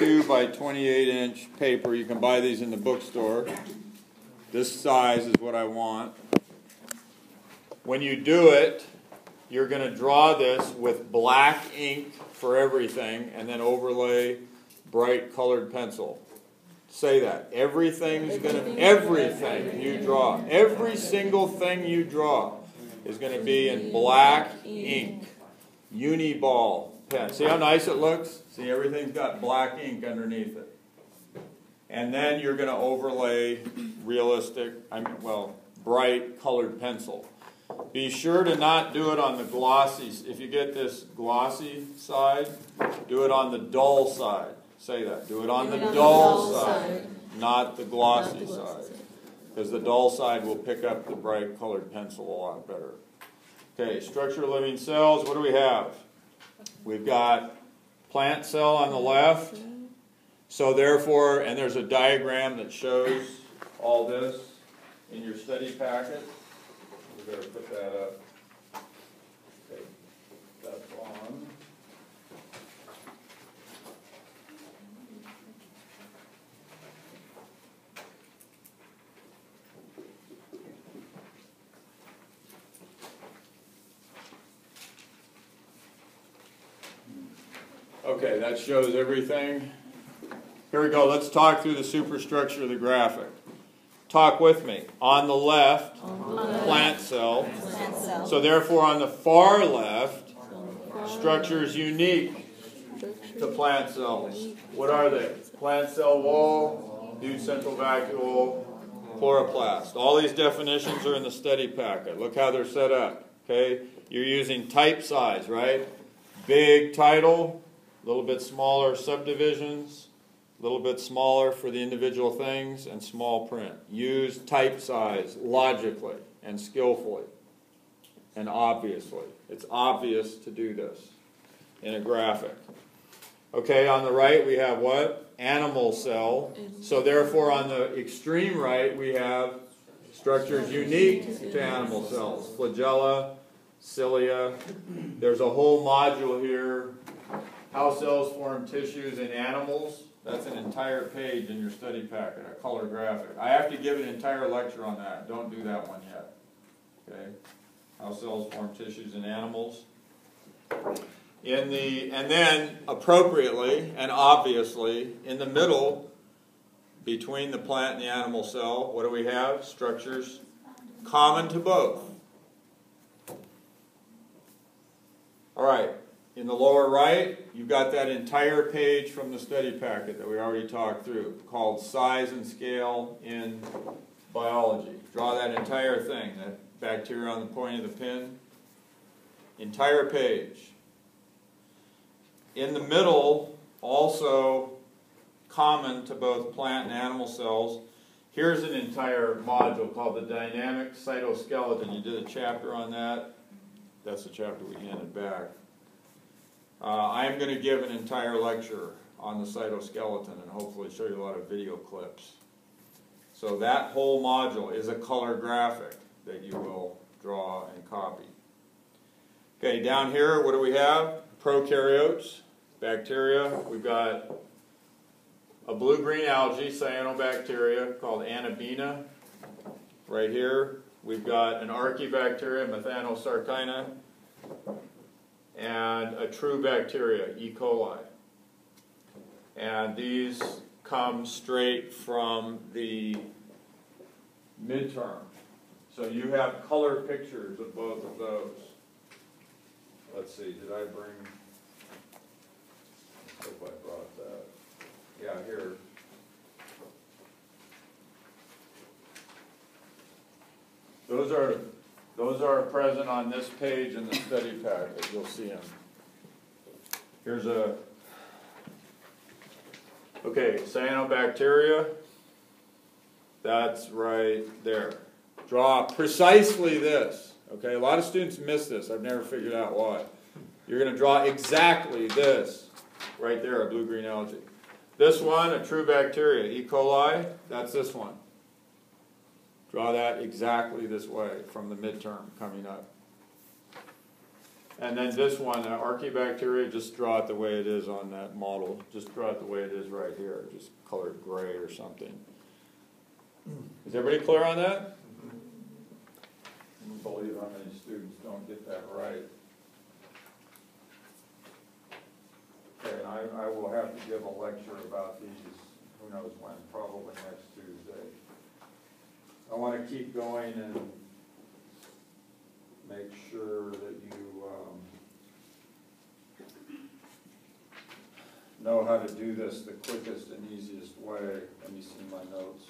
22 by 28 inch paper. You can buy these in the bookstore. This size is what I want. When you do it, you're going to draw this with black ink for everything and then overlay bright colored pencil. Say that. Everything you draw, every single thing you draw is going to be in black ink. Uniball pen. See how nice it looks? See, everything's got black ink underneath it. And then you're going to overlay bright colored pencil. Be sure to not do it on the glossy. If you get this glossy side, do it on the dull side. Say that. Do it on the dull side, not the glossy side. Because the dull side will pick up the bright colored pencil a lot better. Okay, structure of living cells. What do we have? We've got plant cell on the left. So therefore, and there's a diagram that shows all this in your study packet. We better put that up. Okay, that's on. Okay, that shows everything. Here we go. Let's talk through the superstructure of the graphic. Talk with me. On the left, plant cell. So therefore, on the far left, structures unique to plant cells. What are they? Plant cell wall, huge central vacuole, chloroplast. All these definitions are in the study packet. Look how they're set up. Okay, you're using type size, right? Big title, a little bit smaller subdivisions, a little bit smaller for the individual things, and small print. Use type size logically and skillfully and obviously. It's obvious to do this in a graphic. Okay, on the right we have what? Animal cell. So therefore on the extreme right we have structures unique to animal cells. Flagella, cilia. There's a whole module here. How cells form tissues in animals. That's an entire page in your study packet, a color graphic. I have to give an entire lecture on that. Don't do that one yet. Okay? How cells form tissues in animals. And then, appropriately and obviously, in the middle, between the plant and the animal cell, what do we have? Structures common to both. All right. In the lower right, you've got that entire page from the study packet that we already talked through, called Size and Scale in Biology. Draw that entire thing, that bacteria on the point of the pin. Entire page. In the middle, also common to both plant and animal cells, here's an entire module called the Dynamic Cytoskeleton. You did a chapter on that. That's the chapter we handed back. I am going to give an entire lecture on the cytoskeleton and hopefully show you a lot of video clips. So that whole module is a color graphic that you will draw and copy. Okay, down here, what do we have? Prokaryotes, bacteria. We've got a blue-green algae, cyanobacteria, called Anabaena. Right here, we've got an archaebacteria, Methanosarcina, and a true bacteria, E. coli. And these come straight from the midterm. So you have color pictures of both of those. Let's see, did I bring, I hope I brought that. Yeah, here. Those are present on this page in the study packet. You'll see them. Here's a, okay, cyanobacteria. That's right there. Draw precisely this. Okay, a lot of students miss this. I've never figured out why. You're going to draw exactly this right there, a blue-green algae. This one, a true bacteria, E. coli, that's this one. Draw that exactly this way from the midterm coming up. And then this one, Archaebacteria, just draw it the way it is on that model. Just draw it the way it is right here. Just color it gray or something. Is everybody clear on that? I can't believe how many students don't get that right. Okay, and I will have to give a lecture about these, who knows when, probably next Tuesday. I want to keep going and make sure that you know how to do this the quickest and easiest way. Let me see my notes.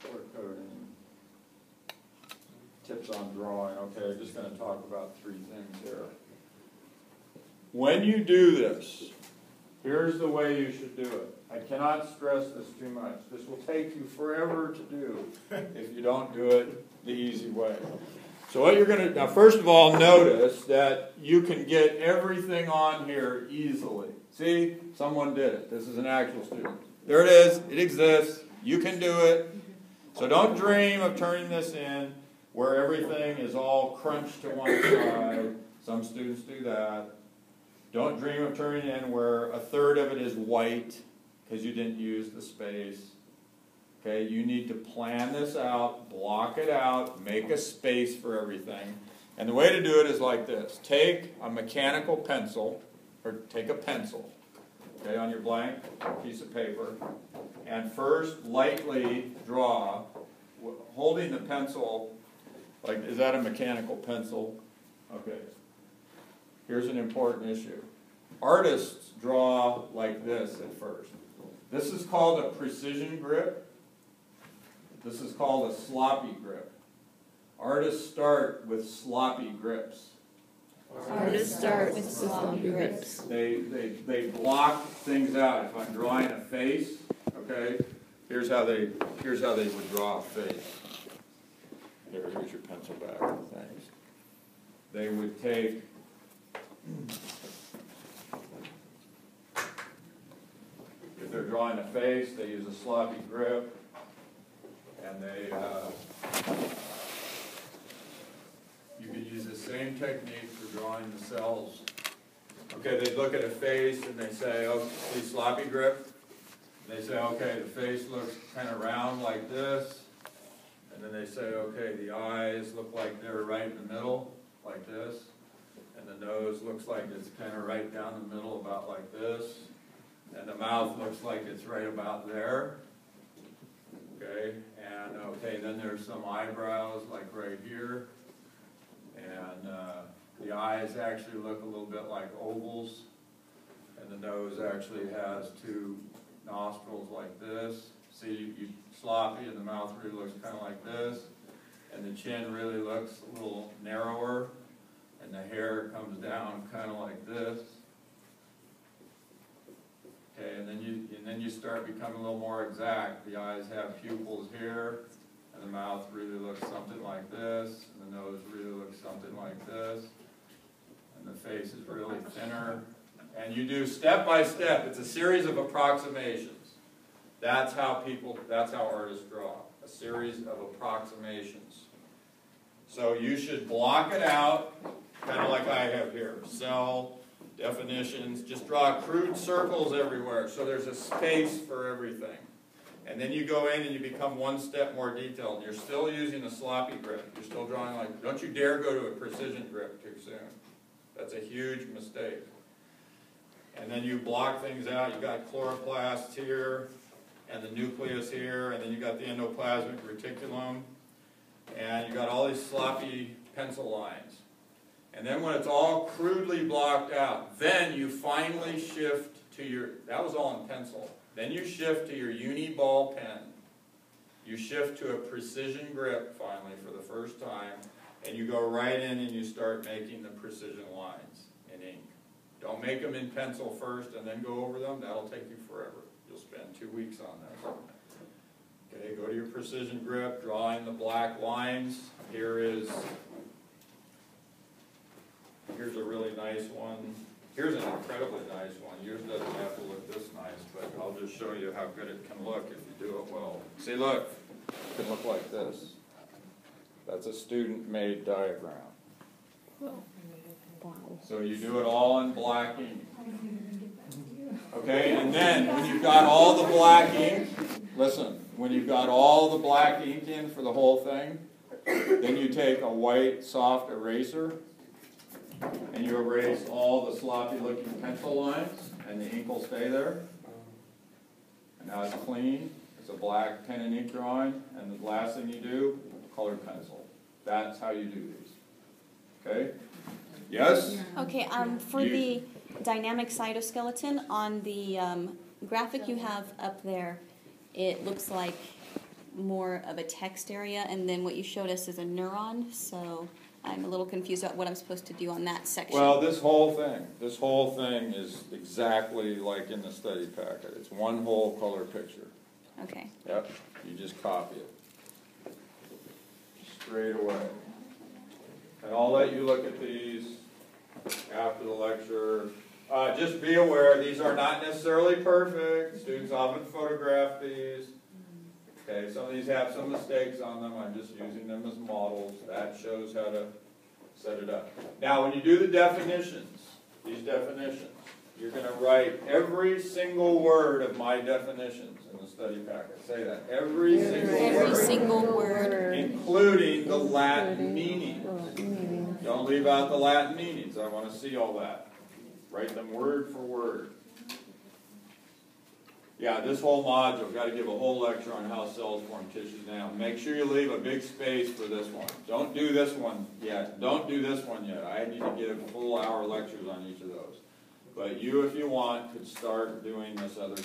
Color coding. Tips on drawing. Okay, I'm just going to talk about 3 things here. When you do this, here's the way you should do it. I cannot stress this too much. This will take you forever to do if you don't do it the easy way. So what you're going to, now first of all, notice that you can get everything on here easily. See, someone did it. This is an actual student. There it is. It exists. You can do it. So don't dream of turning this in where everything is all crunched to one side. Some students do that. Don't dream of turning in where a third of it is white because you didn't use the space. Okay, you need to plan this out, block it out, make a space for everything. And the way to do it is like this. Take a mechanical pencil, or take a pencil, okay, on your blank piece of paper, and first lightly draw, holding the pencil, like, is that a mechanical pencil? Okay. Here's an important issue. Artists draw like this at first. This is called a precision grip. This is called a sloppy grip. Artists start with sloppy grips. Artists start with sloppy grips. They block things out. If I'm drawing a face, okay, here's how they would draw a face. Here's your pencil back. Thanks. They would take if they're drawing a face, they use a sloppy grip. And you could use the same technique for drawing the cells. Okay, they look at a face and they say, oh, see sloppy grip? And they say, okay, the face looks kind of round like this. And then they say, okay, the eyes look like they're right in the middle, like this. And the nose looks like it's kind of right down the middle, about like this. And the mouth looks like it's right about there. Okay, and okay, then there's some eyebrows like right here, and the eyes actually look a little bit like ovals, and the nose actually has 2 nostrils like this. See, you sloppy, and the mouth really looks kind of like this, and the chin really looks a little narrower, and the hair comes down kind of like this. Okay, and then you start becoming a little more exact. The eyes have pupils here, and the mouth really looks something like this, and the nose really looks something like this, and the face is really thinner. And you do step by step. It's a series of approximations. That's how artists draw. A series of approximations. So you should block it out, kind of like I have here. Cell, definitions, just draw crude circles everywhere so there's a space for everything. And then you go in and you become one step more detailed. And you're still using a sloppy grip. You're still drawing like, don't you dare go to a precision grip too soon. That's a huge mistake. And then you block things out. You've got chloroplasts here, and the nucleus here, and then you've got the endoplasmic reticulum, and you've got all these sloppy pencil lines. And then when it's all crudely blocked out, then you finally shift to your, that was all in pencil, then you shift to your uni ball pen. You shift to a precision grip finally for the first time, and you go right in and you start making the precision lines in ink. Don't make them in pencil first and then go over them. That'll take you forever. You'll spend 2 weeks on this. Okay, go to your precision grip, drawing the black lines. Here's a really nice one. Here's an incredibly nice one. Yours doesn't have to look this nice, but I'll just show you how good it can look if you do it well. See, look, it can look like this. That's a student-made diagram. Well, So you do it all in black ink. Okay, and then when you've got all the black ink, listen, when you've got all the black ink in for the whole thing, then you take a white soft eraser and you erase all the sloppy looking pencil lines and the ink will stay there. And now it's clean, it's a black pen and ink drawing, and the last thing you do, colored pencil. That's how you do these. Okay? Yes? Okay, for the dynamic cytoskeleton, on the graphic you have up there, it looks like more of a text area, and then what you showed us is a neuron, so I'm a little confused about what I'm supposed to do on that section. Well, this whole thing is exactly like in the study packet. It's one whole color picture. Okay. Yep, you just copy it. Straight away. And I'll let you look at these after the lecture. Just be aware, these are not necessarily perfect. Students often photograph these. Okay, some of these have some mistakes on them. I'm just using them as models. That shows how to set it up. Now, when you do the definitions, these definitions, you're going to write every single word of my definitions in the study packet. Say that. Every single word. Including the Latin meanings. Don't leave out the Latin meanings. I want to see all that. Write them word for word. Yeah, this whole module, got to give a whole lecture on how cells form tissues now. Make sure you leave a big space for this one. Don't do this one yet. Don't do this one yet. I need to give full hour lectures on each of those. But you, if you want, could start doing this other